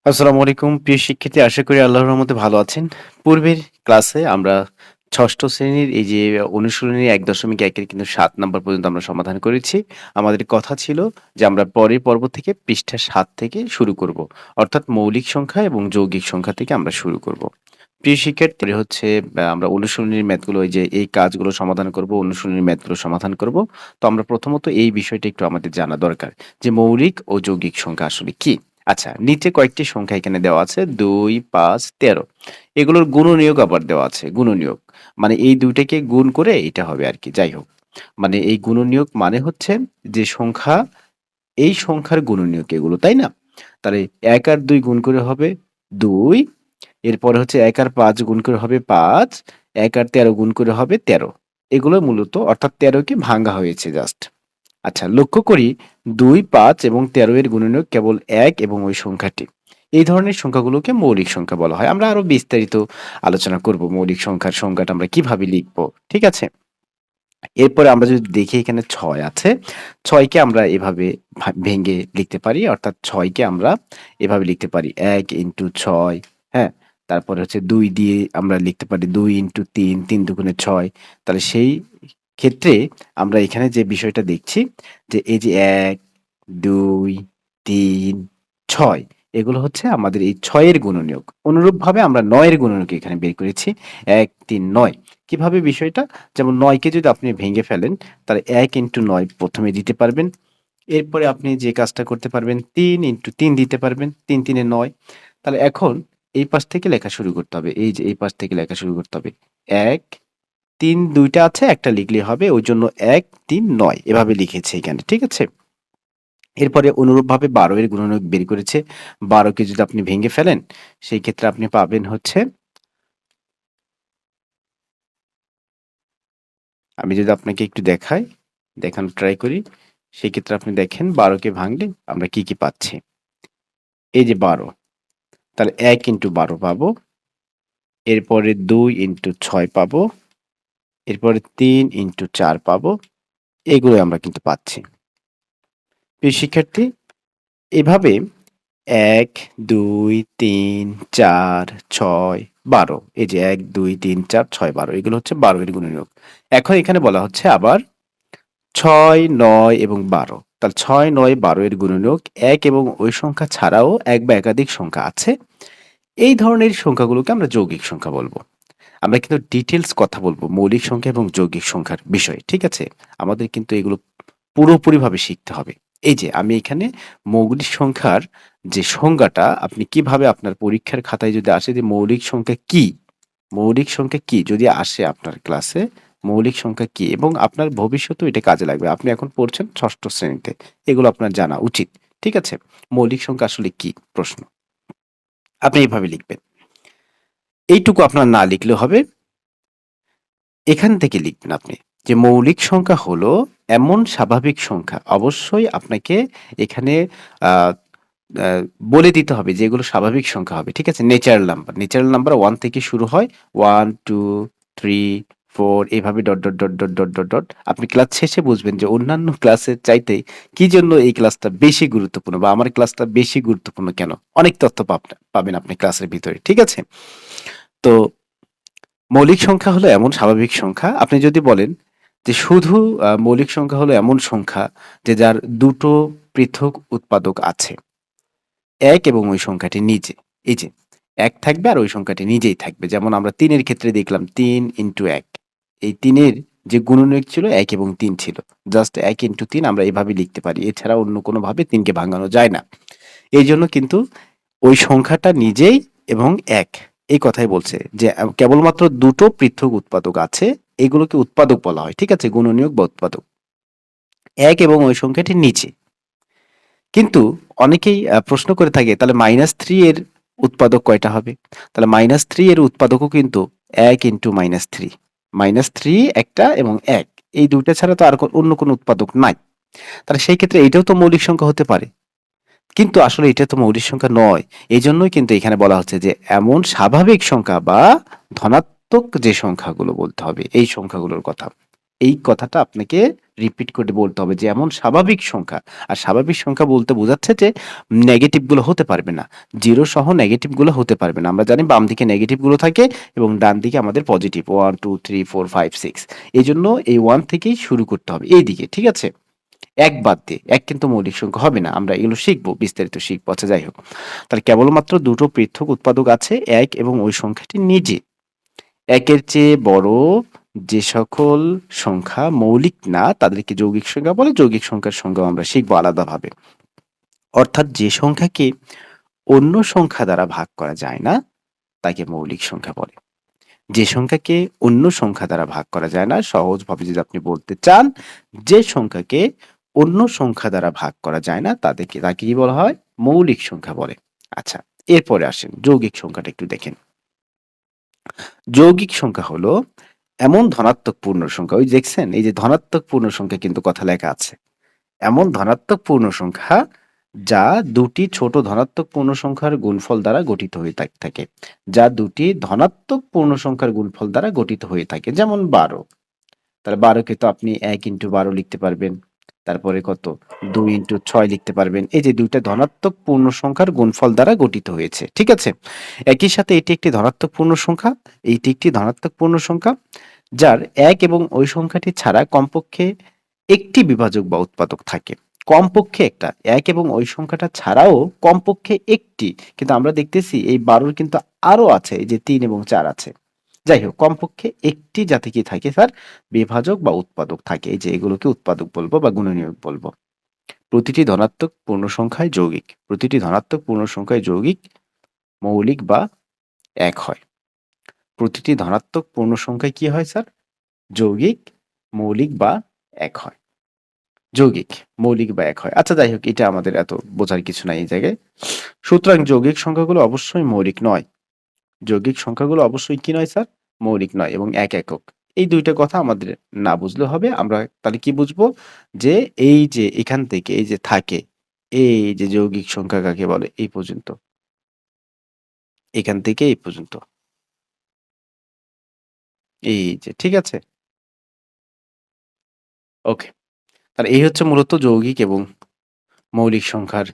আসসালামু আলাইকুম প্রিয় শিক্ষার্থী, আশা করি আল্লাহর রহমতে ভালো আছেন। পূর্বের ক্লাসে আমরা ৬ষ্ঠ শ্রেণীর এই যে অনুশীলনী ১.১ এর কিন্তু ৭ নাম্বার পর্যন্ত আমরা সমাধান করেছি। আমাদের কথা ছিল যে আমরা পরের পর্ব থেকে পৃষ্ঠা ৭ থেকে শুরু করব। অর্থাৎ মৌলিক সংখ্যা এবং যৌগিক সংখ্যা থেকে আমরা শুরু করব। প্রিয় শিক্ষার্থী হচ্ছে আমরা অনুশীলনীর ম্যাথগুলো এই যে এই কাজগুলো সমাধান করব, অনুশীলনীর ম্যাথগুলো সমাধান করব। তো আমরা প্রথমত এই বিষয়টা একটু আমাদের জানা দরকার যে মৌলিক ও যৌগিক সংখ্যা আসলে কি? আচ্ছা, নিচে কয়েকটি সংখ্যা এখানে দেওয়া আছে ২, ৫, ১৩। এগুলোর গুণনীয়ক আবার দেওয়া আছে। গুণনীয়ক মানে এই ২ টাকে গুণ করে এটা হবে আরকি। যাই হোক। মানে এই গুণনীয়ক মানে হচ্ছে যে সংখ্যা এই সংখ্যার গুণনীয়ক এগুলো, তাই না? তাহলে ১ আর ২ গুণ করে হবে ২, এরপরে হচ্ছে ১ আর ৫ গুণ করে হবে ৫, ১ আর ১৩ গুণ করে হবে ১৩। এগুলো মূলত অর্থাৎ ১৩ কে ভাঙা হয়েছে জাস্ট। আচ্ছা, লক্ষ্য করি ২, ৫ এবং ১৩ এর গুণনীয়ক কেবল ১ এবং ওই সংখ্যাটি। এই ধরনের সংখ্যাগুলোকে মৌলিক সংখ্যা বলা হয়। আমরা আরো বিস্তারিত আলোচনা করব মৌলিক সংখ্যার সংজ্ঞাটা আমরা কিভাবে লিখব। ঠিক আছে? এরপরে আমরা যদি দেখি এখানে ৬ আছে। ৬ কে আমরা এভাবে ভেঙে লিখতে পারি। অর্থাৎ ৬ কে আমরা এভাবে লিখতে পারি ১ ইন্টু ৬, হ্যাঁ? তারপরে হচ্ছে ২ দিয়ে আমরা লিখতে পারি ২ ইন্টু ৩, ৩ দুগুণে ৬। তাহলে সেই ক্ষেত্রে আমরা এখানে যে বিষয়টা দেখছি যে এই যে ১, ২, ৩, ৬ এগুলো হচ্ছে আমাদের এই ৬ এর গুণনীয়ক। অনুরূপভাবে আমরা ৯ এর গুণনীয়ক এখানে বের করেছি। ১, ৩, ৯। কিভাবে বিষয়টা? যেমন ৯ কে যদি আপনি ভেঙে ফেলেন, তাহলে ১ ইন্টু ৯ প্রথমে দিতে পারবেন। এরপরে আপনি যে কাজটা করতে পারবেন ৩ ইন্টু ৩ দিতে পারবেন। ৩ ৩ এ ৯। তাহলে এখন এই পাশ থেকে লেখা শুরু করতে হবে। এই যে এই পাশ থেকে লেখা শুরু করতে হবে। ১, ৩ ২ টা আছে, একটা লিখলেই হবে। ওইজন্য ১, ৩, ৯ এভাবে লিখেছি এখানে। ঠিক আছে? এরপরে অনুরূপভাবে ১২ এর গুণনীয়ক বের করেছে। ১২ কে যদি আপনি ভেঙে ফেলেন, সেই ক্ষেত্রে আপনি পাবেন হচ্ছে আমি যদি আপনাকে একটু দেখাই, দেখানোর ট্রাই করি, সেক্ষেত্রে আপনি দেখেন ১২ কে ভাঙলে আমরা কি, কি পাচ্ছি? এই যে ১২, তাহলে ১ ইন্টু ১২ পাবো। এরপরে ২ ইন্টু ৬ পাবো। এরপরে ৩ ইন্টু ৪ পাবো। এগুলোই আমরা কিন্তু পাচ্ছি। প্রিয় শিক্ষার্থী, এভাবে ১, ২, ৩, ৪, ৬, ১২ এই যে ১, ২, ৩, ৪, ৬, ১২ এগুলো হচ্ছে ১২ এর গুণনীয়ক। এখন এখানে বলা হচ্ছে আবার ৬, ৯ এবং ১২। তাহলে ৬, ৯, ১২ এর গুণনীয়ক ১ এবং ওই সংখ্যা ছাড়াও ১ বা একাধিক সংখ্যা আছে। এই ধরনের সংখ্যাগুলোকে আমরা যৌগিক সংখ্যা বলব। আমরা কিন্তু ডিটেইলস কথা বলব মৌলিক সংখ্যা এবং যৌগিক সংখ্যার বিষয়ে। ঠিক আছে? আমাদের কিন্তু এগুলো পুরোপুরিভাবে শিখতে হবে। এই যে আমি এখানে মৌলিক সংখ্যার যে সংজ্ঞাটা আপনি কিভাবে আপনার পরীক্ষার খাতায় যদি আসে যে মৌলিক সংখ্যা কি? মৌলিক সংখ্যা কি? যদি আসে আপনার ক্লাসে মৌলিক সংখ্যা কি? এবং আপনার ভবিষ্যতেও এটা কাজে লাগবে। আপনি এখন পড়ছেন ৬ষ্ঠ শ্রেণীতে। এগুলো আপনার জানা উচিত। ঠিক আছে? মৌলিক সংখ্যা আসলে কি? প্রশ্ন। আপনি এভাবে লিখবেন। এইটুকু আপনার না লিখলেও হবে। এখান থেকে লিখবেন আপনি যে মৌলিক সংখ্যা হলো এমন স্বাভাবিক সংখ্যা। অবশ্যই আপনাকে এখানে আ আ বলে দিতে হবে যে এগুলো স্বাভাবিক সংখ্যা হবে। ঠিক আছে? Natural number. ন্যাচারাল নাম্বার ১ থেকে শুরু হয়। ১, ২, ৩, ৪ এভাবে ডট। আপনি ক্লাস শেষে বুঝবেন যে অন্যান্য ক্লাসের চাইতে কি জন্য এই ক্লাসটা বেশি গুরুত্বপূর্ণ বা আমার ক্লাসটা বেশি গুরুত্বপূর্ণ কেন? অনেক তথ্য পাবেন আপনি ক্লাসের ভিতরে। ঠিক আছে? তো মৌলিক সংখ্যা হলো এমন স্বাভাবিক সংখ্যা, আপনি যদি বলেন যে শুধু মৌলিক সংখ্যা হলো এমন সংখ্যা যে যার দুটো পৃথক উৎপাদক আছে। ১ এবং ওই সংখ্যাটি নিজে। এই যে ১ থাকবে আর ওই সংখ্যাটি নিজেই থাকবে। যেমন আমরা ৩ এর ক্ষেত্রে দেখলাম ৩ ইন্টু ১। এই ৩ এর যে গুণনীয়ক ছিল ১ এবং ৩ ছিল। জাস্ট ১ ইন্টু ৩ আমরা এভাবে লিখতে পারি। এছাড়া অন্য কোনোভাবে ৩ কে ভাঙানো যায় না। এইজন্য কিন্তু ওই সংখ্যাটা নিজেই এবং ১ এই কথাই বলছে যে কেবলমাত্র দুটো পৃথক উৎপাদক আছে। এগুলোকে উৎপাদক বলা হয়। ঠিক আছে? গুণনীয়ক বা উৎপাদক। ১ এবং ওই সংখ্যাটি নিচে। কিন্তু অনেকেই প্রশ্ন করে থাকে তাহলে -৩ এর উৎপাদক কয়টা হবে? তাহলে -৩ এর উৎপাদকও কিন্তু ১ ইন্টু -৩। -৩ একটা এবং ১ এই ২ টা ছাড়া তো আর অন্য কোনো উৎপাদক নাই। তাহলে সেই ক্ষেত্রে এটাও তো মৌলিক সংখ্যা হতে পারে। কিন্তু আসলে এটা তো মৌলিক সংখ্যা নয়। এজন্যই কিন্তু এখানে বলা হচ্ছে যে এমন স্বাভাবিক সংখ্যা বা ধনাত্মক যে সংখ্যাগুলো বলতে হবে এই সংখ্যাগুলোর কথা। এই কথাটা আপনাকে রিপিট করে বলতে হবে যে এমন স্বাভাবিক সংখ্যা। আর স্বাভাবিক সংখ্যা বলতে বোঝাচ্ছে যে নেগেটিভ গুলো হতে পারবে না। 0 সহ নেগেটিভ গুলো হতে পারবে না। আমরা জানি বাম দিকে নেগেটিভ গুলো থাকে এবং ডান দিকে আমাদের পজিটিভ 1, 2, 3, 4, 5, 6। এজন্য এই 1 থেকেই শুরু করতে হবে এইদিকে, ঠিক আছে? ১ বাদ দিয়ে। ১ কিন্তু মৌলিক সংখ্যা হবে না। আমরা এগুলো শিখব, বিস্তারিত শিখব। আচ্ছা যাই হোক। তাহলে কেবলমাত্র দুটো পৃথক উৎপাদক আছে ১ এবং ওই সংখ্যাটি নিজে। ১ এর চেয়ে বড় যে সকল সংখ্যা মৌলিক না তাদেরকে যৌগিক সংখ্যা বলে। যৌগিক সংখ্যার সংজ্ঞাও আমরা শিখব আলাদাভাবে। অর্থাৎ যে সংখ্যাকে অন্য সংখ্যা দ্বারা ভাগ করা যায় না তাকে মৌলিক সংখ্যা বলে। যে সংখ্যাকে অন্য সংখ্যা দ্বারা ভাগ করা যায় না, সহজভাবে যদি আপনি বলতে চান, যে সংখ্যাকে অন্য সংখ্যা দ্বারা ভাগ করা যায় না তাকে কি বলা হয়? মৌলিক সংখ্যা বলে। আচ্ছা, এরপরে আসেন যৌগিক সংখ্যাটা একটু দেখেন। যৌগিক সংখ্যা হলো এমন ধনাত্মক পূর্ণ সংখ্যা, ওই দেখছেন এই যে ধনাত্মক পূর্ণ সংখ্যা কিন্তু কথা লেখা আছে। এমন ধনাত্মক পূর্ণ সংখ্যা যা দুটি ছোট ধনাত্মক পূর্ণ সংখ্যার গুণফল দ্বারা গঠিত হয়ে থাকে। যা দুটি ধনাত্মক পূর্ণ সংখ্যার গুণফল দ্বারা গঠিত হয়ে থাকে। যেমন ১২। তাহলে ১২ কে তো আপনি ১ ইন্টু ১২ লিখতে পারবেন। তারপরে কত? ২ ইন্টু ৬ লিখতে পারবেন। এই যে ২ টা ধনাত্মক পূর্ণ সংখ্যার গুণফল দ্বারা গঠিত হয়েছে। ঠিক আছে? একই সাথে এটি একটি ধনাত্মক পূর্ণ সংখ্যা। এইটি একটি ধনাত্মক পূর্ণ সংখ্যা যার ১ এবং ওই সংখ্যাটি ছাড়া কমপক্ষে একটি বিভাজক বা উৎপাদক থাকে। কমপক্ষে একটা। ১ এবং ওই সংখ্যাটা ছাড়াও কমপক্ষে একটি। কিন্তু আমরা দেখতেছি এই ১২ র কিন্তু আরো আছে। এই যে ৩ এবং ৪ আছে। যাই হোক, কমপক্ষে একটি যাতে কি থাকে স্যার? বিভাজক বা উৎপাদক থাকে। এই যে এগুলোকে উৎপাদক বলবো বা গুণনীয়ক বলবো। প্রতিটি ধনাত্মক পূর্ণ সংখ্যায় যৌগিক। প্রতিটি ধনাত্মক পূর্ণ সংখ্যায় যৌগিক, মৌলিক বা এক হয়। প্রতিটি ধনাত্মক পূর্ণ সংখ্যায় কি হয় স্যার? যৌগিক, মৌলিক বা এক হয়। যৌগিক, মৌলিক বা এক হয়। আচ্ছা যাই হোক, এটা আমাদের এত বোঝার কিছু নাই এই জায়গায়। সুতরাং যৌগিক সংখ্যাগুলো অবশ্যই মৌলিক নয়। যৌগিক সংখ্যাগুলো অবশ্যই কি নয় স্যার? মৌলিক নয় এবং এক একক। এই ২ টা কথা আমাদের না বুঝলেও হবে। আমরা তাহলে কি বুঝবো? যে এই যে এখান থেকে এই যে থাকে, এই যে যৌগিক সংখ্যা কাকে বলে? এই পর্যন্ত। এখান থেকে এই পর্যন্ত। এই যে, ঠিক আছে? ওকে। তাহলে এই হচ্ছে মূলত যৌগিক এবং মৌলিক সংখ্যার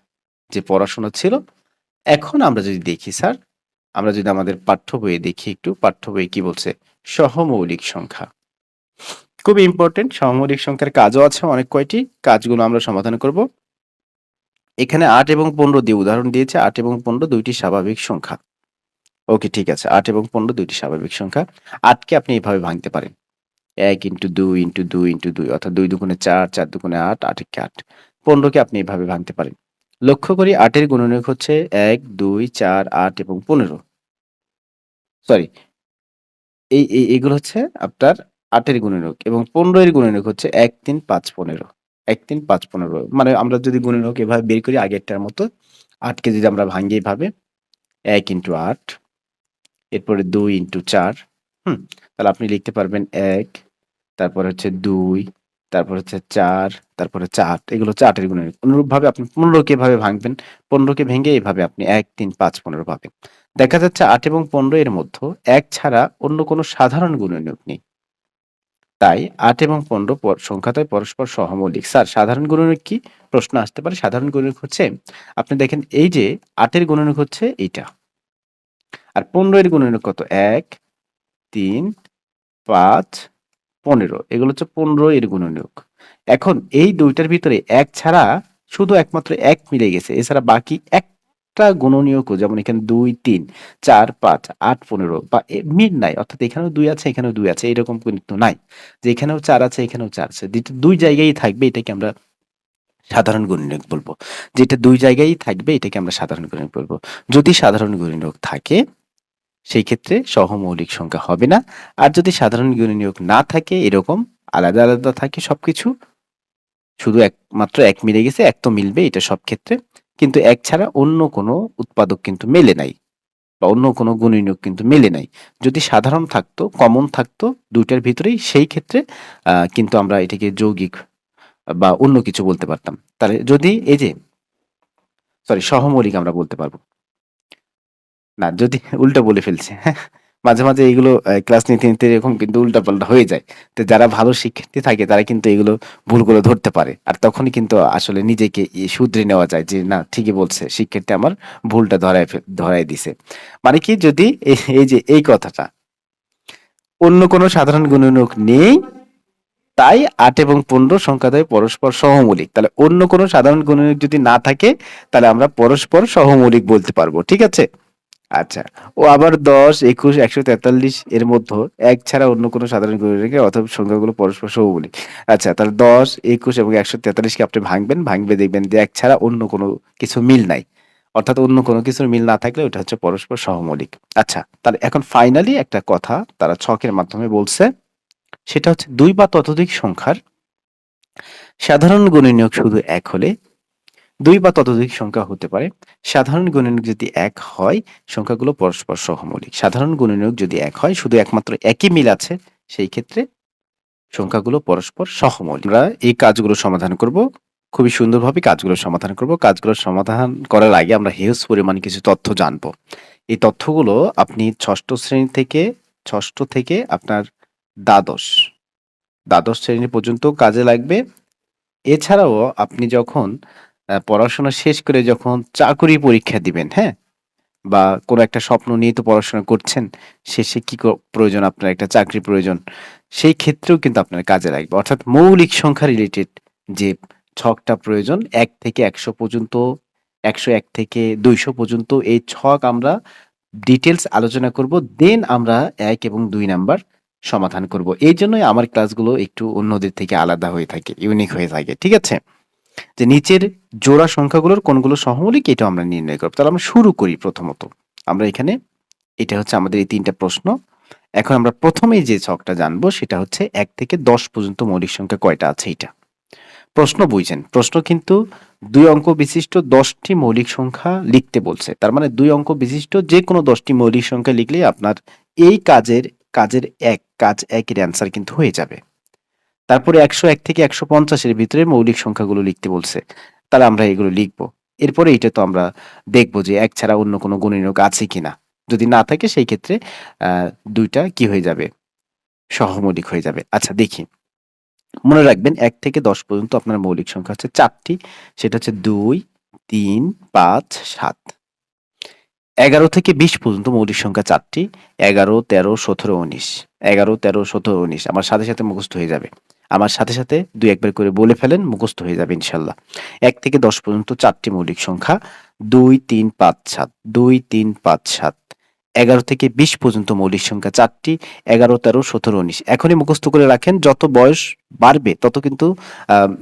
যে পড়াশোনা ছিল। এখন আমরা যদি দেখি স্যার, আমরা যদি আমাদের পাঠ্য বইয়ে দেখি একটু, পাঠ্য বইয়ে কি বলছে? সহমৌলিক সংখ্যা। খুবই ইম্পোর্টেন্ট। সহমৌলিক সংখ্যার কাজও আছে অনেক কয়টি। কাজগুলো আমরা সমাধান করব। এখানে ৮ এবং ১৫ দিয়ে উদাহরণ দিয়েছে। ৮ এবং ১৫ ২ টি স্বাভাবিক সংখ্যা। ওকে, ঠিক আছে। ৮ এবং ১৫ ২ টি স্বাভাবিক সংখ্যা। ৮ কে আপনি এভাবে ভাঙতে পারেন। ১ ইন্টু ২ ইন্টু ২ ইন্টু ২ অর্থাৎ ২ দুগুণে ৪, ৪ দুগুণে ৮, ৮ একে ৮। ১৫ কে আপনি এভাবে ভাঙতে পারেন। লক্ষ্য করি ৮ এর গুণনীয়ক হচ্ছে ১, ২, ৪, ৮ এবং ১৫। সরি, এগুলো হচ্ছে আপনার ৮ এর গুণনীয়ক এবং ১৫ এর গুণনীয়ক হচ্ছে ১, ৩, ৫, ১৫। ১, ৩, ৫, ১৫। মানে আমরা যদি গুণনীয়ক এভাবে বের করি আগেরটার মতো, ৮ কে যদি আমরা ভাঙি এভাবে ১ ইন্টু ৮, এরপরে ২ ইন্টু ৪, হুম? তাহলে আপনি লিখতে পারবেন ১, তারপর হচ্ছে ২, তারপর হচ্ছে ৪, তারপর হচ্ছে ৮। এগুলো হচ্ছে ৮ এর গুণনীয়ক। অনুরূপভাবে আপনি ১৫ কে এভাবে ভাঙবেন। ১৫ কে ভেঙে এভাবে আপনি ১, ৩, ৫, ১৫ পাবেন। দেখা যাচ্ছে ৮ এবং ১৫ এর মধ্যে ১ ছাড়া অন্য কোনো সাধারণ গুণনীয়ক নেই। তাই ৮ এবং ১৫ সংখ্যাদ্বয় পরস্পর সহমৌলিক। স্যার সাধারণ গুণনীয়ক কি? প্রশ্ন আসতে পারে। সাধারণ গুণনীয়ক হচ্ছে, আপনি দেখেন এই যে ৮ এর গুণনীয়ক হচ্ছে এইটা। আর ১৫ এর গুণনীয়ক কত? ১, ৩, ৫, ১৫। এগুলো হচ্ছে ১৫ এর গুণনীয়ক। এখন এই ২ টার ভিতরে ১ ছাড়া শুধু একমাত্র ১ মিলে গেছে। এছাড়া বাকি একটা গুণনীয়কও, যেমন এখানে ২, ৩, ৪, ৫, ৮, ১৫ বা মিল নাই। অর্থাৎ এখানেও ২ আছে, এখানেও ২ আছে। এরকম কিন্তু নাই। যে এখানেও ৪ আছে, এখানেও ৪ আছে। ২ জায়গায়ই থাকবে, এটাকে আমরা সাধারণ গুণনীয়ক বলব। যেটা ২ জায়গায়ই থাকবে এটাকে আমরা সাধারণ গুণনীয়ক বলব। যদি সাধারণ গুণনীয়ক থাকে সেই ক্ষেত্রে সহমৌলিক সংখ্যা হবে না। আর যদি সাধারণ গুণনীয়ক না থাকে, এরকম আলাদা, আলাদা থাকে সবকিছু, শুধু একমাত্র ১ মিলে গেছে, ১ তো মিলবে এটা সব ক্ষেত্রে। কিন্তু ১ ছাড়া অন্য কোনো উৎপাদক কিন্তু মেলে নাই বা অন্য কোনো গুণনীয়ক কিন্তু মেলে নাই। যদি সাধারণ থাকতো, কমন থাকতো ২ টার ভিতরেই, সেই ক্ষেত্রে কিন্তু আমরা এটাকে যৌগিক বা অন্য কিছু বলতে পারতাম। তাহলে যদি এই যে সহমৌলিক আমরা বলতে পারব। না, যদি উল্টো বলে ফেলছি। মাঝে, মাঝে এগুলো ক্লাস নিতে, নিতে এরকম কিন্তু উল্টাপাল্টা হয়ে যায়। তো যারা ভালো শিক্ষার্থী থাকে তারা কিন্তু এগুলো ভুলগুলো ধরতে পারে। আর তখনই কিন্তু আসলে নিজেকে শুধরে নেওয়া যায় যে না ঠিকই বলছে। শিক্ষার্থী আমার ভুলটা ধরায় দিছে। মানে কি যদি এই যে এই কথাটা অন্য কোনো সাধারণ গুণনীয়ক নেই তাই ৮ এবং ১৫ সংখ্যাদ্বয় পরস্পর সহমৌলিক। তাহলে অন্য কোনো সাধারণ গুণনীয়ক যদি না থাকে তাহলে আমরা পরস্পর সহমৌলিক বলতে পারবো। ঠিক আছে? আচ্ছা। ও আবার ১০, ২১, ১৪৩ এর মধ্যে ১ ছাড়া অন্য কোনো সাধারণ গুণনীয়কের অথবা সংখ্যাগুলো পরস্পর সহমৌলিক। আচ্ছা তাহলে ১০, ২১ এবং ১৪৩ কে আপনি ভাঙবেন, ভাঙবে দেখবেন যে ১ ছাড়া অন্য কোনো কিছু মিল নাই। অর্থাৎ অন্য কোনো কিছুর মিল না থাকলে ওটা হচ্ছে পরস্পর সহমৌলিক। আচ্ছা, তাহলে এখন ফাইনালি একটা কথা তারা ছকের মাধ্যমে বলছে, সেটা হচ্ছে ২ বা ততোধিক সংখ্যার সাধারণ গুণনীয়ক শুধু ১ হলে ২ বা ততোধিক সংখ্যা হতে পারে। সাধারণ গুণনীয়ক যদি ১ হয়, সংখ্যাগুলো পরস্পর সহমৌলিক। সাধারণ গুণনীয়ক যদি ১ হয়, শুধু একমাত্র একই মিল আছে, সেই ক্ষেত্রে সংখ্যাগুলো পরস্পর সহমৌলিক। আমরা এই কাজগুলো সমাধান করব। খুবই সুন্দরভাবে কাজগুলো সমাধান করব। কাজগুলো সমাধান করার আগে আমরা হিউজ পরিমাণ কিছু তথ্য জানব। এই তথ্যগুলো আপনি ষষ্ঠ থেকে আপনার দ্বাদশ, দ্বাদশ শ্রেণী পর্যন্ত কাজে লাগবে। এছাড়াও আপনি যখন পড়াশোনা শেষ করে যখন চাকরি পরীক্ষা দিবেন, হ্যাঁ? বা কোনো একটা স্বপ্ন নিয়ে তো পড়াশোনা করছেন, শেষে কি প্রয়োজন আপনার একটা চাকরি প্রয়োজন। সেই ক্ষেত্রেও কিন্তু আপনার কাজে লাগবে। অর্থাৎ মৌলিক সংখ্যা রিলেটেড যে ছকটা প্রয়োজন ১ থেকে ১০০ পর্যন্ত, ১০১ থেকে ২০০ পর্যন্ত এই ছক আমরা ডিটেইলস আলোচনা করব। দেন আমরা ১ এবং ২ নাম্বার সমাধান করব। এইজন্যই আমার ক্লাসগুলো একটু অন্যদের থেকে আলাদা হয়ে থাকে, ইউনিক হয়ে থাকে। ঠিক আছে? যে নিচের জোড়া সংখ্যাগুলোর কোনগুলো সহমৌলিক এটাও আমরা নির্ণয় করব। তাহলে আমরা শুরু করি প্রথমত। আমরা এখানে এটা হচ্ছে আমাদের এই ৩ টা প্রশ্ন। এখন আমরা প্রথমেই যে ছকটা জানবো সেটা হচ্ছে ১ থেকে ১০ পর্যন্ত মৌলিক সংখ্যা কয়টা আছে এইটা। প্রশ্ন বুঝছেন। প্রশ্ন কিন্তু ২ অঙ্ক বিশিষ্ট ১০ টি মৌলিক সংখ্যা লিখতে বলছে। তার মানে ২ অঙ্ক বিশিষ্ট যেকোনো ১০ টি মৌলিক সংখ্যা লিখলেই আপনার এই কাজের কাজ ১ এর অ্যান্সার কিন্তু হয়ে যাবে। তারপরে ১০১ থেকে ১৫০ এর ভিতরে মৌলিক সংখ্যাগুলো লিখতে বলছে। তাহলে আমরা এগুলো লিখব। এরপরে এইটা তো আমরা দেখব যে ১ ছাড়া অন্য কোনো গুণনীয়ক আছে কিনা। যদি না থাকে সেই ক্ষেত্রে ২ টা কি হয়ে যাবে? সহমৌলিক হয়ে যাবে। আচ্ছা দেখি। মনে রাখবেন ১ থেকে ১০ পর্যন্ত আপনার মৌলিক সংখ্যা হচ্ছে ৪ টি। সেটা হচ্ছে ২, ৩, ৫, ৭। ১১ থেকে ২০ পর্যন্ত মৌলিক সংখ্যা ৪ টি। ১১, ১৩, ১৭, ১৯। ১১, ১৩, ১৭, ১৯ আমার সাথে, সাথে মুখস্থ হয়ে যাবে। আমার সাথে, সাথে ২-১ বার করে বলে ফেলেন, মুখস্থ হয়ে যাবে ইনশাআল্লাহ। ১ থেকে ১০ পর্যন্ত ৪ টি মৌলিক সংখ্যা ২, ৩, ৫, ৭, ২, ৩, ৫, ৭। ১১ থেকে ২০ পর্যন্ত মৌলিক সংখ্যা ৪ টি। ১১, ১৩, ১৭, ১৯ এখনই মুখস্থ করে রাখেন। যত বয়স বাড়বে তত কিন্তু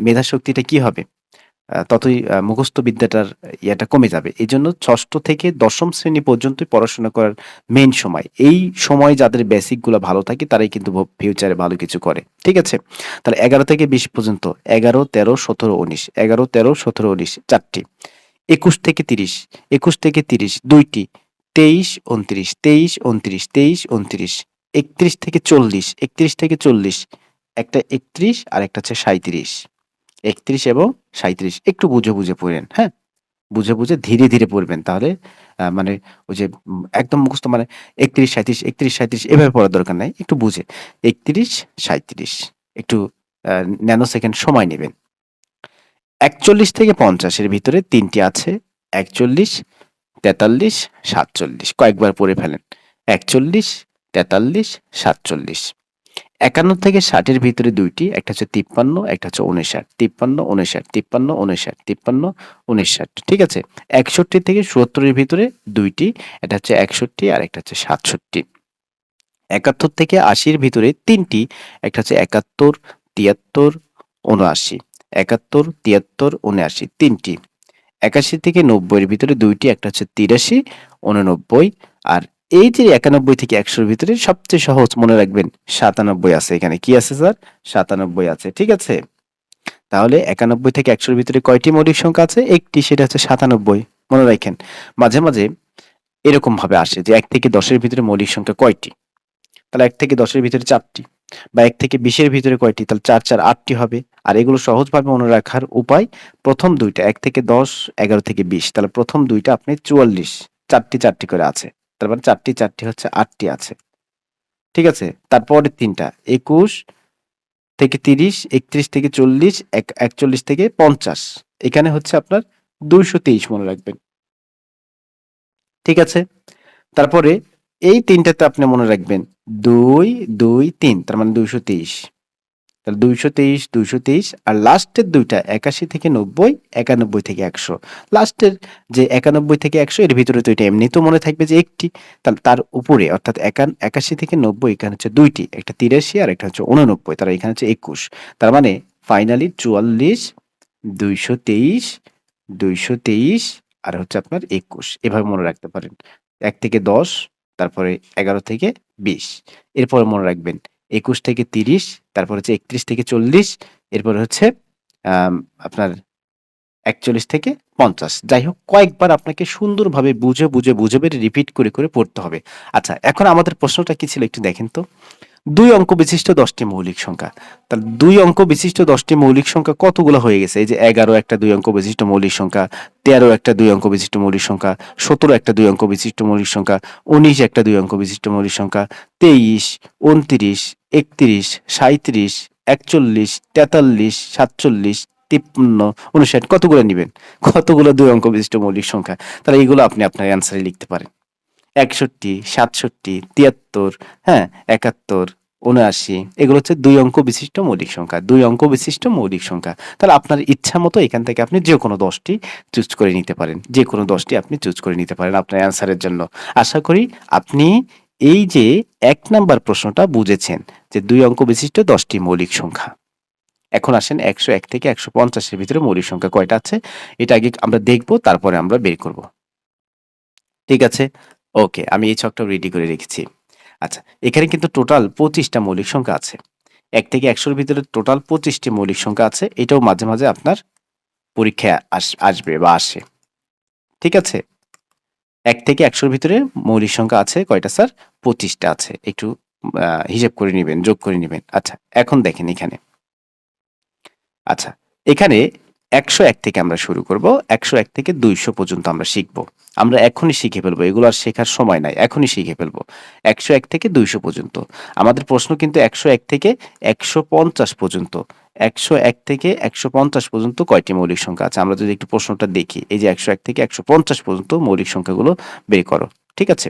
মেধাশক্তিটা কি হবে? ততই মুখস্থ বিদ্যাটার ইয়েটা কমে যাবে। এজন্য ৬ষ্ঠ থেকে ১০ম শ্রেণী পর্যন্তই পড়াশোনা করার মেইন সময়। এই সময় যাদের বেসিক গুলা ভালো থাকে তারাই কিন্তু ফিউচারে ভালো কিছু করে। ঠিক আছে? তাহলে ১১ থেকে ২০ পর্যন্ত ১১, ১৩, ১৭, ১৯, ১১, ১৩, ১৭, ১৯ ৪ টি। ২১ থেকে ৩০, ২১ থেকে ৩০ ২ টি। ২৩, ২৯, ২৩, ২৯, ২৩, ২৯, ৩১ থেকে ৪০, ৩১ থেকে ৪০ একটা ৩১ আর একটা হচ্ছে ৩৭। ৩১ এবং ৩৭ একটু বুঝে, বুঝে পড়েন, হ্যাঁ? বুঝে, বুঝে ধীরে, ধীরে পড়বেন। তাহলে মানে ওই যে একদম মুখস্থ মানে ৩১, ৩৭, ৩১, ৩৭ এভাবে পড়ার দরকার নাই। একটু বুঝে। ৩১, ৩৭ একটু আ ন্যানো সেকেন্ড সময় নিবেন। ৪১ থেকে ৫০ এর ভিতরে ৩ টি আছে। ৪১, ৪৩, ৪৭ কয়েকবার পড়ে ফেলেন। ৪১, ৪৩, ৪৭ ৫১ থেকে ৬০ এর ভিতরে ২ টি। একটা হচ্ছে ৫৩, একটা হচ্ছে ৫৯। ৫৩, ৫৯, ৫৩, ৫৯, ৫৩, ৫৯ ঠিক আছে? ৬১ থেকে ৭০ এর ভিতরে ২ টি। এটা হচ্ছে ৬১ আর একটা হচ্ছে ৬৭। ৭১ থেকে ৮০ এর ভিতরে ৩ টি। একটা হচ্ছে ৭১, ৭৩, ৭৯। ৭১, ৭৩, ৭৯ ৩ টি। ৮১ থেকে ৯০ এর ভিতরে ২ টি। একটা হচ্ছে ৮৩, ৮৯ আর এই যে ৯১ থেকে ১০০ এর ভিতরে সবচেয়ে সহজ মনে রাখবেন ৯৭ আছে এখানে। কি আছে স্যার? ৯৭ আছে। ঠিক আছে? তাহলে ৯১ থেকে ১০০ এর ভিতরে কয়টি মৌলিক সংখ্যা আছে? একটি, সেটা হচ্ছে ৯৭ মনে রাখেন। মাঝে, মাঝে এরকম ভাবে আসে যে ১ থেকে ১০ এর ভিতরে মৌলিক সংখ্যা কয়টি? তাহলে ১ থেকে ১০ এর ভিতরে ৪ টি বা ১ থেকে ২০ এর ভিতরে কয়টি? তাহলে ৪, ৪ ৮ টি হবে। আর এগুলো সহজভাবে মনে রাখার উপায় প্রথম ২ টা ১ থেকে ১০, ১১ থেকে ২০ তাহলে প্রথম ২ টা আপনি ৪৪ ৪ টি করে আছে। তার মানে ৪ টি হচ্ছে ৮ টি আছে। ঠিক আছে? তারপরের ৩ টা ২১ থেকে ৩০, ৩১ থেকে ৪০, ৪১ থেকে ৫০। এখানে হচ্ছে আপনার ২২৩ মনে রাখবেন। ঠিক আছে? তারপরে এই ৩ টাতে আপনি মনে রাখবেন ২, ২, ৩ তার মানে ২২৩। তাহলে ২২৩, ২২৩ আর লাস্টের ২ টা ৮১ থেকে ৯০, ৯১ থেকে ১০০। লাস্টের যে ৯১ থেকে ১০০ এর ভিতরে তো এটা এমনিতেও মনে থাকবে যে একটি। তাহলে তার উপরে অর্থাৎ ৮১ থেকে ৯০ এখানে হচ্ছে ২ টি। একটা ৮৩ আর একটা হচ্ছে ৮৯। তাহলে এখানে হচ্ছে ২১। তার মানে ফাইনালি ৪৪, ২২৩, ২২৩ আর হচ্ছে আপনার ২১। এভাবে মনে রাখতে পারেন। ১ থেকে ১০, তারপরে ১১ থেকে ২০। এরপরে মনে রাখবেন ২১ থেকে ৩০, তারপর হচ্ছে ৩১ থেকে ৪০, এরপরে হচ্ছে আম আপনার ৪১ থেকে ৫০। যাই হোক কয়েকবার আপনাকে সুন্দরভাবে বুঝে বেড়ে রিপিট করে পড়তে হবে। আচ্ছা, এখন আমাদের প্রশ্নটা কি ছিল একটু দেখেন তো? ২ অঙ্ক বিশিষ্ট ১০ টি মৌলিক সংখ্যা। তাহলে ২ অঙ্ক বিশিষ্ট ১০ টি মৌলিক সংখ্যা কতগুলো হয়ে গেছে? এই যে ১১ একটা ২ অঙ্ক বিশিষ্ট মৌলিক সংখ্যা, ১৩ একটা ২ অঙ্ক বিশিষ্ট মৌলিক সংখ্যা, ১৭ একটা ২ অঙ্ক বিশিষ্ট মৌলিক সংখ্যা, ১৯ একটা ২ অঙ্ক বিশিষ্ট মৌলিক সংখ্যা, ২৩, ২৯, ৩১, ৩৭, ৪১, ৪৩, ৪৭, ৫৩, ৫৯ কতগুলো নিবেন? কতগুলো ২ অঙ্ক বিশিষ্ট মৌলিক সংখ্যা? তাহলে এগুলো আপনি আপনার অ্যান্সারে লিখতে পারেন। ৬১, ৬৭, ৭৩, হ্যাঁ, ৭১, ৭৯ এগুলো হচ্ছে ২ অঙ্ক বিশিষ্ট মৌলিক সংখ্যা। ২ অঙ্ক বিশিষ্ট মৌলিক সংখ্যা। তাহলে আপনার ইচ্ছা মতো এখান থেকে আপনি যেকোনো ১০ টি চুজ করে নিতে পারেন। যেকোনো ১০ টি আপনি চুজ করে নিতে পারেন আপনার অ্যান্সারের জন্য। আশা করি আপনি এই যে ১ নাম্বার প্রশ্নটা বুঝেছেন যে ২ অঙ্ক বিশিষ্ট ১০ টি মৌলিক সংখ্যা। এখন আসেন ১০১ থেকে ১৫০ এর ভিতরে মৌলিক সংখ্যা কয়টা আছে? এটা আগে আমরা দেখব, তারপরে আমরা বের করব। ঠিক আছে? ওকে, আমি এই ছকটাও রেডি করে রেখেছি। আচ্ছা, এখানে কিন্তু টোটাল ২৫ টা মৌলিক সংখ্যা আছে। ১ থেকে ১০০ এর ভিতরে টোটাল ২৫ টি মৌলিক সংখ্যা আছে। এটাও মাঝে আপনার পরীক্ষায় আসবে বা আসে। ঠিক আছে? ১ থেকে ১০০ এর ভিতরে মৌলিক সংখ্যা আছে কয়টা স্যার? ২৫ টা আছে। একটু হিসেব করে নিবেন, যোগ করে নিবেন। আচ্ছা, এখন দেখেন এখানে। আচ্ছা, এখানে ১০১ থেকে আমরা শুরু করব। ১০১ থেকে ২০০ পর্যন্ত আমরা শিখব। আমরা এখনই শিখে ফেলবো। এগুলো আর শেখার সময় নাই। এখনই শিখে ফেলবো। ১০১ থেকে ২০০ পর্যন্ত। আমাদের প্রশ্ন কিন্তু ১০১ থেকে ১৫০ পর্যন্ত। ১০১ থেকে ১৫০ পর্যন্ত কয়টি মৌলিক সংখ্যা আছে? আমরা যদি একটু প্রশ্নটা দেখি। এই যে ১০১ থেকে ১৫০ পর্যন্ত মৌলিক সংখ্যাগুলো বের করো। ঠিক আছে?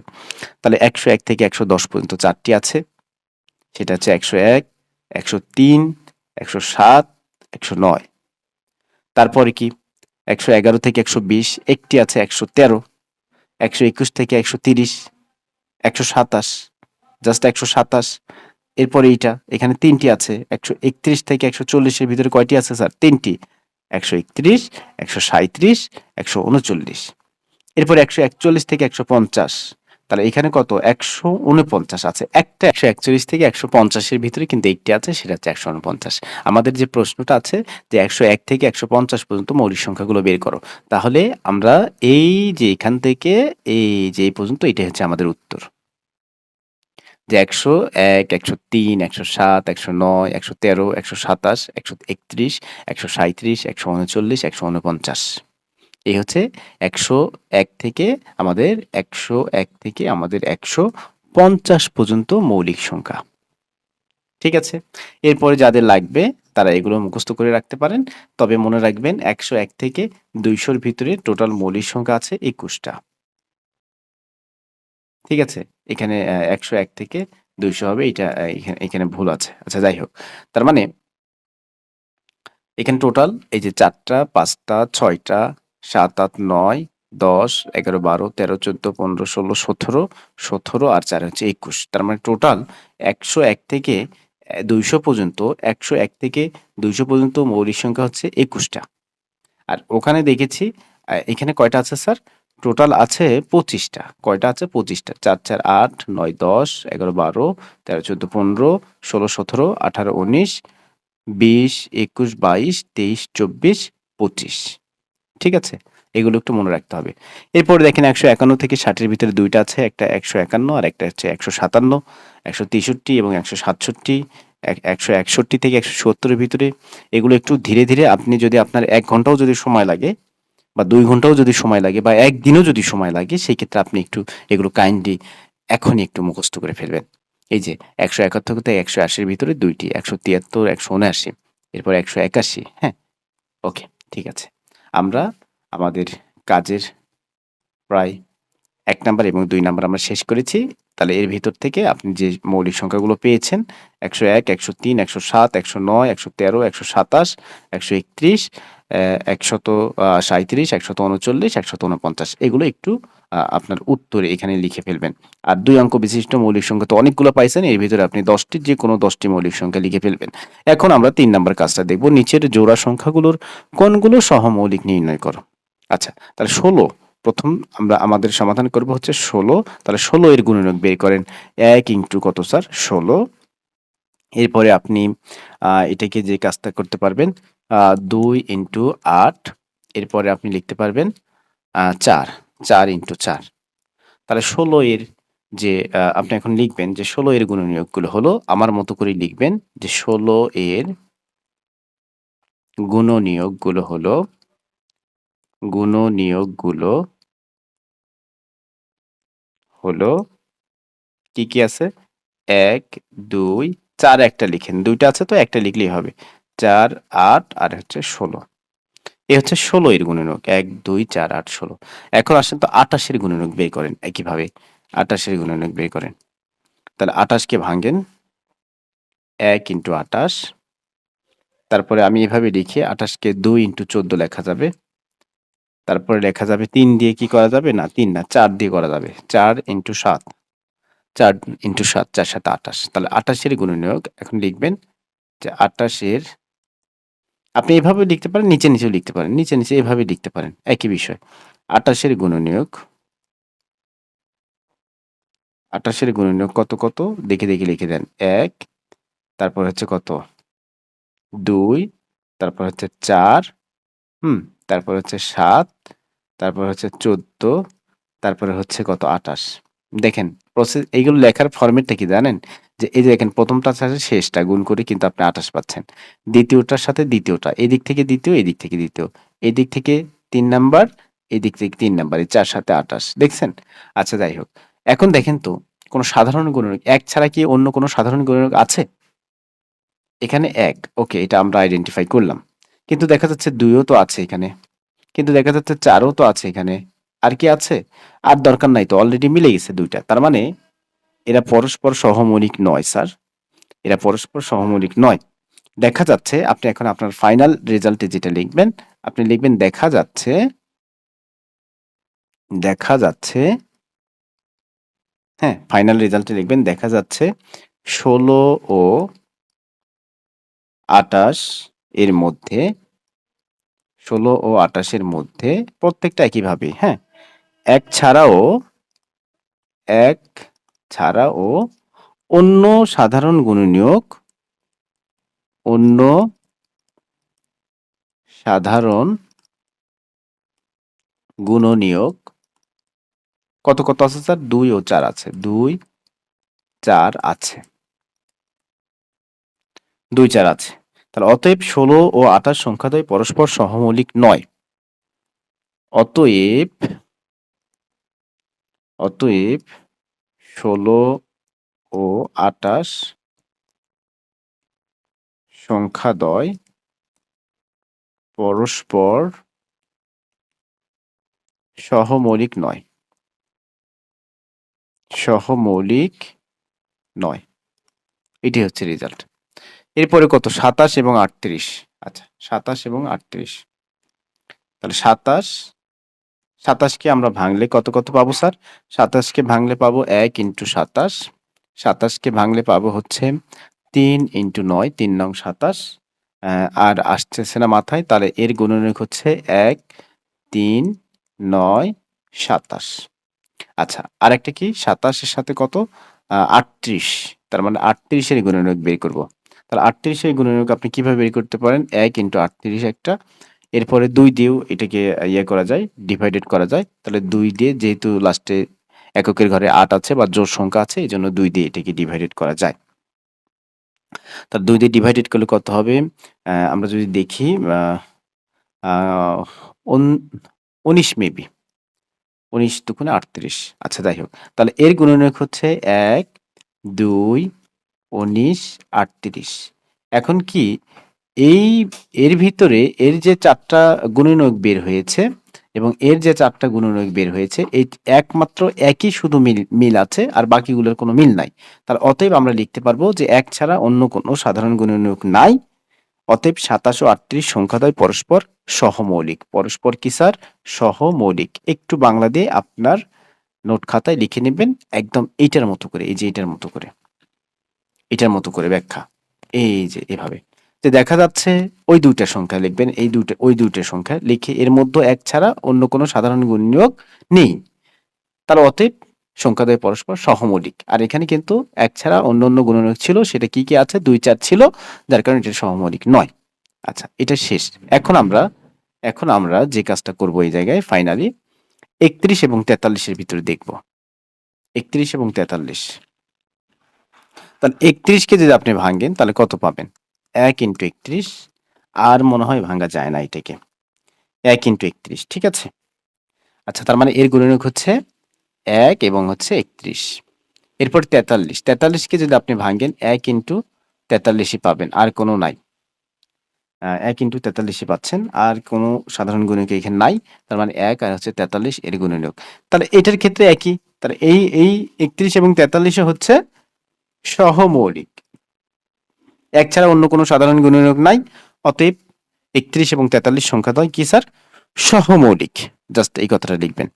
তাহলে ১০১ থেকে ১১০ পর্যন্ত ৪ টি আছে। সেটা হচ্ছে ১০১, ১০৩, ১০৭, ১০৯। তারপরে কি? ১১১ থেকে ১২০ একটি আছে ১১৩, ১২১ থেকে ১৩০, ১২৭, জাস্ট ১২৭। এরপরে এইটা, এখানে ৩ টি আছে। ১৩১ থেকে ১৪০ এর ভিতরে কয়টি আছে স্যার? ৩ টি। ১৩১, ১৩৭, ১৩৯। এরপরে ১৪১ থেকে ১৫০। তাহলে এখানে কত? ১৪৯ আছে। একটা ১৪১ থেকে ১৫০ এর ভিতরে কিন্তু একটি আছে, সেটা হচ্ছে ১৪৯। আমাদের যে প্রশ্নটা আছে যে ১০১ থেকে ১৫০ পর্যন্ত মৌলিক সংখ্যাগুলো বের করো। তাহলে আমরা এই যে এখান থেকে এই যে এই পর্যন্ত এটাই হচ্ছে আমাদের উত্তর। যে ১০১, ১০৩, ১০৭, ১০৯, ১১৩, ১২৭, ১৩১, ১৩৭, ১৩৯, ১৪৯। এই হচ্ছে ১০১ থেকে আমাদের ১০১ থেকে আমাদের ১৫০ পর্যন্ত মৌলিক সংখ্যা। ঠিক আছে? এরপরে যাদের লাগবে তারা এগুলো মুখস্থ করে রাখতে পারেন। তবে মনে রাখবেন ১০১ থেকে ২০০ র ভিতরে টোটাল মৌলিক সংখ্যা আছে ২১ টা। ঠিক আছে? এখানে ১০১ থেকে ২০০ হবে, এটা এখানে ভুল আছে। আচ্ছা, যাই হোক। তার মানে এখানে টোটাল এই যে ৪ টা, ৫ টা, ৬ টা, ৭, ৮, ৯, ১০, ১১, ১২, ১৩, ১৪, ১৫, ১৬, ১৭, ১৭ আর ৪ হচ্ছে ২১। তার মানে টোটাল ১০১ থেকে ২০০ পর্যন্ত ১০১ থেকে ২০০ পর্যন্ত মৌলিক সংখ্যা হচ্ছে ২১ টা। আর ওখানে দেখেছি এখানে কয়টা আছে স্যার? টোটাল আছে ২৫ টা। কয়টা আছে? ২৫ টা। ৪, ৪, ৮, ৯, ১০, ১১, ১২, ১৩, ১৪, ১৫, ১৬, ১৭, ১৮, ১৯, ২০, ২১, ২২, ২৩, ২৪, ২৫। ঠিক আছে? এগুলো একটু মনে রাখতে হবে। এরপরে দেখেন ১৫১ থেকে ৬০ এর ভিতরে ২ টা আছে। একটা ১৫১ আর একটা হচ্ছে ১৫৭, ১৬৩ এবং ১৬৭, ১৬১ থেকে ১৭০ এর ভিতরে। এগুলো একটু ধীরে আপনি যদি আপনার ১ ঘন্টাও যদি সময় লাগে বা ২ ঘন্টাও যদি সময় লাগে বা ১ দিনও যদি সময় লাগে, সেই ক্ষেত্রে আপনি একটু এগুলো কাইন্ডলি এখনই একটু মুখস্থ করে ফেলবেন। এই যে ১৭১ থেকে ১৮০ এর ভিতরে ২ টি ১৭৩, ১৭৯, এরপর ১৮১, হ্যাঁ? ওকে, ঠিক আছে। আমরা আমাদের কাজের প্রায় ১ নাম্বার এবং ২ নাম্বার আমরা শেষ করেছি। তাহলে এর ভিতর থেকে আপনি যে মৌলিক সংখ্যাগুলো পেয়েছেন ১০১, ১০৩, ১০৭, ১০৯, ১১৩, ১২৭, ১৩১, ১৩৭, ১৩৯, ১৪৯ এগুলো একটু আপনার উত্তরে এখানে লিখে ফেলবেন। আর ২ অঙ্ক বিশিষ্ট মৌলিক সংখ্যা তো অনেকগুলো পাইছেন। এর ভিতরে আপনি ১০ টির যেকোনো ১০ টি মৌলিক সংখ্যা লিখে ফেলবেন। এখন আমরা ৩ নাম্বার কাজটা দেখব। নিচের জোড়া সংখ্যাগুলোর কোনগুলো সহমৌলিক নির্ণয় করো। আচ্ছা, তাহলে ১৬ প্রথম আমরা আমাদের সমাধান করব হচ্ছে ১৬। তাহলে ১৬ এর গুণনীয়ক বের করেন। ১ ইন্টু কত স্যার? ১৬। এরপরে আপনি এটাকে যে কাজটা করতে পারবেন ২ ইন্টু ৮। এরপরে আপনি লিখতে পারবেন ৪। ৪ ইন্টু ৪। তাহলে ১৬ এর যে আপনি এখন লিখবেন যে ১৬ এর গুণনীয়কগুলো হলো আমার মতো করে লিখবেন যে ১৬ এর গুণনীয়কগুলো হলো গুণনীয়কগুলো হলো কি, কি আছে? ১, ২, ৪ একটা লিখেন। ২ টা আছে তো একটা লিখলেই হবে। ৪, ৮ আর হচ্ছে ১৬। এ হচ্ছে ১৬ এর গুণনীয়ক। ১, ২, ৪, ৮, ১৬। এখন আসেন তো ২৮ এর গুণনীয়ক বের করেন একইভাবে। ২৮ এর গুণনীয়ক বের করেন। তাহলে ২৮ কে ভাঙেন ১ ইন্টু ২৮। তারপরে আমি এভাবে লিখি ২৮ কে ২ ইন্টু ১৪ লেখা যাবে। তারপরে লেখা যাবে ৩ দিয়ে কি করা যাবে? না ৩ না ৪ দিয়ে করা যাবে। ৪ ইন্টু ৭। ৪ ইন্টু ৭, ৪ ৭ ২৮। তাহলে ২৮ এর গুণনীয়ক এখন লিখবেন যে ২৮ এর আপনি এভাবেও লিখতে পারেন, নিচে, নিচেও লিখতে পারেন। নিচে, নিচে এভাবে লিখতে পারেন। একই বিষয়। ২৮ এর গুণনীয়ক ২৮ এর গুণনীয়ক কত, কত? দেখে, দেখে লিখে দেন। ১, তারপর হচ্ছে কত? ২, তারপর হচ্ছে ৪, হুম? তারপর হচ্ছে ৭, তারপর হচ্ছে ১৪, তারপরে হচ্ছে কত? ২৮। দেখেন এইগুলো লেখার ফরমেটটা কি জানেন? যে এই যে দেখেন ১ম টার সাথে শেষটা গুণ করে কিন্তু আপনি ২৮ পাচ্ছেন। দ্বিতীয়টার সাথে দ্বিতীয়টা। এদিক থেকে দ্বিতীয়, এদিক থেকে দ্বিতীয়। এদিক থেকে ৩ নাম্বার, এদিক থেকে ৩ নাম্বার। এই ৪ ৭ ২৮ দেখছেন? আচ্ছা যাই হোক। এখন দেখেন তো কোন সাধারণ গুণনীয়ক ১ ছাড়া কি অন্য কোন সাধারণ গুণনীয়ক আছে? এখানে ১। ওকে, এটা আমরা আইডেন্টিফাই করলাম। কিন্তু দেখা যাচ্ছে ২ ও তো আছে এখানে। কিন্তু দেখা যাচ্ছে ৪ ও তো আছে এখানে। আর কি আছে? আর দরকার নাই তো অলরেডি মিলে গেছে ২ টা। তার মানে এরা পরস্পর সহমৌলিক নয় স্যার। এরা পরস্পর সহমৌলিক নয়। দেখা যাচ্ছে আপনি এখন আপনার ফাইনাল রেজাল্টে যেটা লিখবেন, আপনি লিখবেন দেখা যাচ্ছে, হ্যাঁ? ফাইনাল রেজাল্টে লিখবেন দেখা যাচ্ছে ১৬ ও ২৮ এর মধ্যে ১৬ ও ২৮ এর মধ্যে প্রত্যেকটা একইভাবে, হ্যাঁ? ১ ছাড়াও ১ ছাড়াও অন্য সাধারণ গুণনীয়ক অন্য সাধারণ গুণনীয়ক কত, কত আছে স্যার? ২ ও ৪ আছে। ২, ৪ আছে। ২, ৪ আছে। তাহলে অতএব ১৬ ও ২৮ সংখ্যাদ্বয় পরস্পর সহমৌলিক নয়। অতএব ১৬ ও ২৮ সংখ্যাদ্বয় পরস্পর সহমৌলিক নয়। সহমৌলিক নয়। এটি হচ্ছে রেজাল্ট। এরপরে কত? ২৭ এবং ৩৮। আচ্ছা, ২৭ এবং ৩৮। তাহলে ২৭ কে আমরা ভাঙলে কত, কত পাবো স্যার? ২৭ কে ভাঙলে পাবো ১ ইন্টু ২৭। ২৭ কে ভাঙলে পাবো হচ্ছে ৩ ইন্টু ৯, ৩ নং ২৭। আর আসতেছে না মাথায়। তাহলে এর গুণনীয়ক হচ্ছে ১, ৩, ৯, ২৭। আচ্ছা, আরেকটা কি? ২৭ এর সাথে কত? ৩৮। তার মানে ৩৮ এর গুণনীয়ক বের করব। তাহলে ৩৮ এর গুণনীয়ক আপনি কিভাবে বের করতে পারেন? ১ ইন্টু ৩৮ একটা। এরপরে ২ দিয়েও এটাকে ইয়ে করা যায়, ডিভাইডেড করা যায়। তাহলে ২ দিয়ে যেহেতু লাস্টে এককের ঘরে ৮ আছে বা জোড় সংখ্যা আছে, এজন্য ২ দিয়ে এটাকে ডিভাইডেড করা যায়। তাহলে ২ দিয়ে ডিভাইডেড করলে কত হবে? আমরা যদি দেখি আ আ উন ১৯ মেবি। ১৯ দুগুণে ৩৮। আচ্ছা যাই হোক। তাহলে এর গুণনীয়ক হচ্ছে ১, 2, 19, 38। এখন কি এর ভিতরে এর যে 4টা গুণনীয়ক বের হয়েছে এবং এর যে 4টা গুণনীয়ক বের হয়েছে, এই একমাত্র একই শুধু মিল আছে, আর বাকিগুলোর কোনো মিল নাই। তাহলে অতএব আমরা লিখতে পারবো যে 1 ছাড়া অন্য কোনো সাধারণ গুণনীয়ক নাই। অতএব 27 ও 38 সংখ্যাদ্বয় পরস্পর সহমৌলিক। পরস্পর কি স্যার? সহমৌলিক। একটু বাংলা দিয়ে আপনার নোট খাতায় লিখে নেবেন, একদম এইটার মতো করে, এই যে এটার মতো করে, এটার মতো করে ব্যাখ্যা। এই যে এভাবে যে দেখা যাচ্ছে ওই দুইটা সংখ্যা লিখবেন, ওই দুইটা সংখ্যা লিখে এর মধ্যে 1 ছাড়া অন্য কোনো সাধারণ গুণনীয়ক নেই। তার অতএব সংখ্যাদ্বয় পরস্পর সহমৌলিক। আর এখানে কিন্তু 1 ছাড়া অন্য গুণনীয়ক ছিল, সেটা কি আছে? 2, 4 ছিল, যার কারণে এটা সহমৌলিক নয়। আচ্ছা, এটা শেষ। এখন আমরা যে কাজটা করব এই জায়গায় ফাইনালি 31 এবং 43 এর ভিতরে দেখব। 31 এবং 43। তাহলে 31 কে যদি আপনি ভাঙেন তাহলে কত পাবেন? 1 × 31। আর মনে হয় ভাঙা যায় না এটাকে। 1 × 31, ঠিক আছে? আচ্ছা, তার মানে এর গুণনীয়ক হচ্ছে 1 এবং হচ্ছে 31। এরপর 43। 43 কে যদি আপনি ভাঙেন 1 × 43ই পাবেন, আর কোনো নাই। 1 × 43ই পাচ্ছেন, আর কোনো সাধারণ গুণনীয়ক এখানে নাই। তার মানে 1 আর হচ্ছে 43 এর গুণনীয়ক। তাহলে এটার ক্ষেত্রে একই। তাহলে এই 31 এবং 43 হচ্ছে সহমৌলিক। 1 ছাড়া অন্য কোনো সাধারণ গুণনীয়ক নাই। অতএব 31 এবং 43 সংখ্যাদ্বয় কি স্যার? সহমৌলিক। জাস্ট এই কথাটা লিখবেন।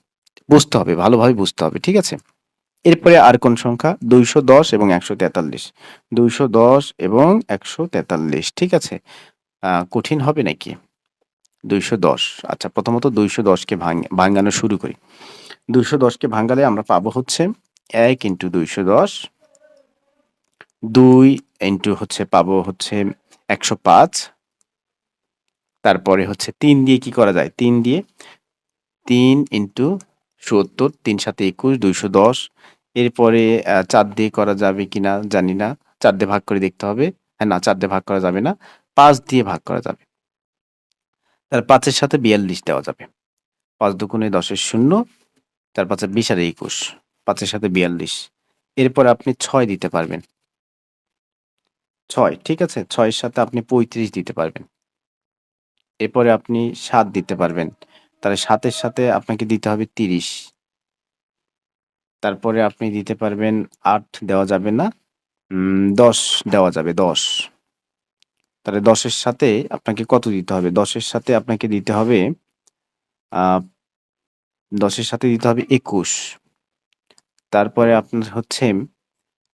বুঝতে হবে, ভালোভাবে বুঝতে হবে, ঠিক আছে? এরপরে আর কোন সংখ্যা? 210 এবং 143। 210 এবং 143, ঠিক আছে? কঠিন হবে নাকি? 210। আচ্ছা, প্রথমত 210 কে ভাঙানো শুরু করি। 210 কে ভাঙালে আমরা পাবো হচ্ছে 1 × 210, 2 ইন্টু হচ্ছে পাবো হচ্ছে 105। তারপরে হচ্ছে 3 দিয়ে কি করা যায়? 3 দিয়ে 3 × 70, 3 7 21, 210। এরপরে 4 দিয়ে করা যাবে কিনা জানি না। 4 দিয়ে ভাগ করে দেখতে হবে। হ্যাঁ, না, 4 দিয়ে ভাগ করা যাবে না। 5 দিয়ে ভাগ করা যাবে। তাহলে 5 এর সাথে 42 দেওয়া যাবে। 5 দুগুণে 10 এর 0, 4 5 20 আর 21, 5 এর সাথে 42। এরপরে আপনি 6 দিতে পারবেন। 6, ঠিক আছে? 6 এর সাথে আপনি 35 দিতে পারবেন। এরপরে আপনি 7 দিতে পারবেন। তাহলে 7 এর সাথে আপনাকে দিতে হবে 30। তারপরে আপনি দিতে পারবেন 8 দেওয়া যাবে না। 10 দেওয়া যাবে, 10। তাহলে 10 এর সাথে আপনাকে কত দিতে হবে? 10 এর সাথে আপনাকে দিতে হবে আ 10 এর সাথে দিতে হবে 21। তারপরে আপনার হচ্ছে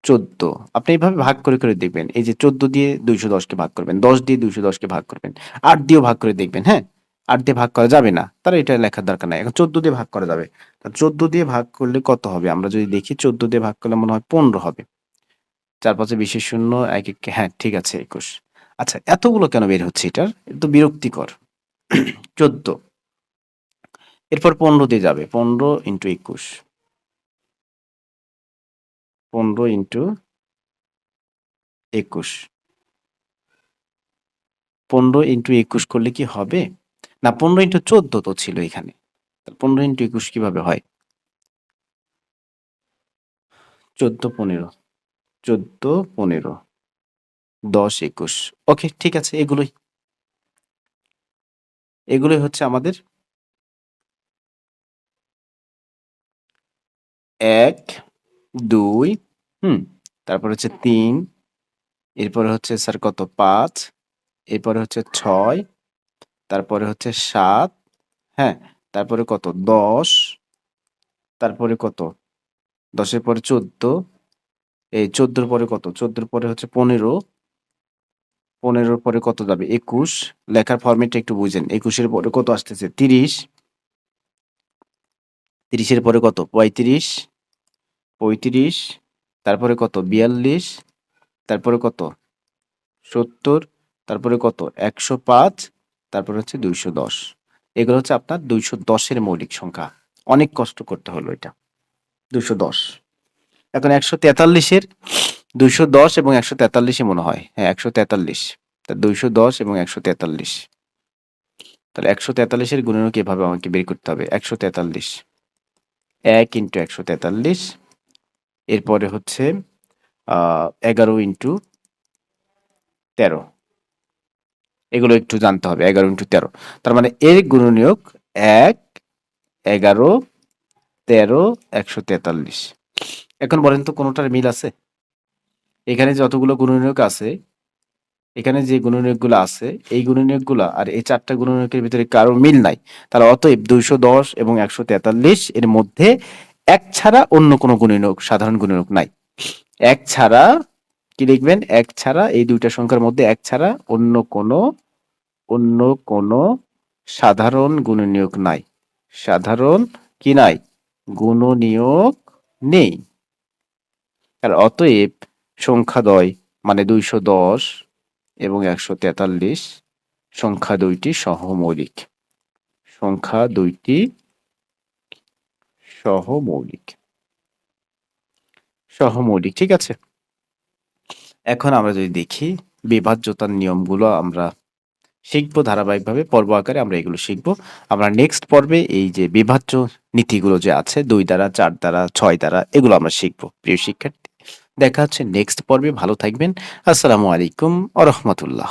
14। আপনি এভাবে ভাগ করে দেখবেন। এই যে 14 দিয়ে 210 কে ভাগ করবেন, 10 দিয়ে 210 কে ভাগ করবেন, 8 দিয়েও ভাগ করে দেখবেন, হ্যাঁ? 8 দিয়ে ভাগ করা যাবে না। তাহলে এটা লেখার দরকার নাই। এখন 14 দিয়ে ভাগ করা যাবে। তা 14 দিয়ে ভাগ করলে কত হবে? আমরা যদি দেখি 14 দিয়ে ভাগ করলে মনে হয় 15 হবে। 4 5 এ 20 এর 0, 1 1 হ্যাঁ, ঠিক আছে, 21। আচ্ছা, এতগুলো কেন বের হচ্ছে এটার? এটা তো বিরক্তিকর। 14। এরপর 15 দিয়ে যাবে। 15 × 21। 15 × 21। 15 × 21 করলে কি হবে? না, 15 × 14 তো ছিল এখানে। 15 × 21 কিভাবে হয়? 14 15, 14 15, 10 21। ওকে, ঠিক আছে, এগুলোই হচ্ছে আমাদের 1 2, তারপর হচ্ছে 3, এরপরে হচ্ছে স্যার কত? 5, এরপরে হচ্ছে 6, তারপরে হচ্ছে 7, হ্যাঁ, তারপরে কত? 10, তারপরে কত? 10 এর পরে 14, এই 14 এর পরে কত? 14 এর পরে হচ্ছে 15, 15 এর পরে কত যাবে? 21। লেখার ফরম্যাটটা একটু বুঝেন। 21 এর পরে কত আসতেছে? 30, 30 এর পরে কত? 35, 35, তারপরে কত? 42, তারপরে কত? 70, তারপরে কত? 105, তারপরে হচ্ছে 210। এগুলো হচ্ছে আপনার 210 এর মৌলিক সংখ্যা। অনেক কষ্ট করতে হলো এটা। 210। এখন 143 এর 210 এবং 143 মনে হয়। হ্যাঁ, 143। তা 210 এবং 143। তাহলে 143 এর গুণনীয়ক এভাবে আমাকে বের করতে হবে। 143, 1 × 143। এরপরে হচ্ছে 11 ইন্টু 13, এগুলো একটু জানতে হবে। 11 ইন্টু 13, তার মানে এর গুণনীয়ক 1, 11, 13, 143। এখন বলেন তো কোনোটার মিল আছে? এখানে যতগুলো গুণনীয়ক আছে, এখানে যে গুণনীয়কগুলো আছে, এই গুণনীয়কগুলো আর এই 4টা গুণনীয়কের ভিতরে কারো মিল নাই। তাহলে অতএব 210 এবং 143 এর মধ্যে 1 ছাড়া অন্য কোনো গুণনীয়ক, সাধারণ গুণনীয়ক নাই। 1 ছাড়া কি লিখবেন? 1 ছাড়া, এই দুইটা সংখ্যার মধ্যে 1 ছাড়া অন্য কোনো সাধারণ গুণনীয়ক নাই। সাধারণ কি নাই? গুণনীয়ক নেই। আর অতএব সংখ্যাদ্বয় মানে 210 এবং 143 সংখ্যা দুইটি সহমৌলিক। সংখ্যা দুইটি সহমৌলিক, ঠিক আছে। এখন আমরা যদি দেখি বিভাজ্যতার নিয়মগুলো আমরা শিখবো ধারাবাহিকভাবে, পর্ব আকারে আমরা এগুলো শিখবো। আমরা নেক্সট পর্বে এই যে বিভাজ্য নীতিগুলো যে আছে 2 দ্বারা, 4 দ্বারা, 6 দ্বারা, এগুলো আমরা শিখবো। প্রিয় শিক্ষার্থী, দেখা হচ্ছে নেক্সট পর্বে। ভালো থাকবেন। আসসালামু আলাইকুম ওয়া রাহমাতুল্লাহ।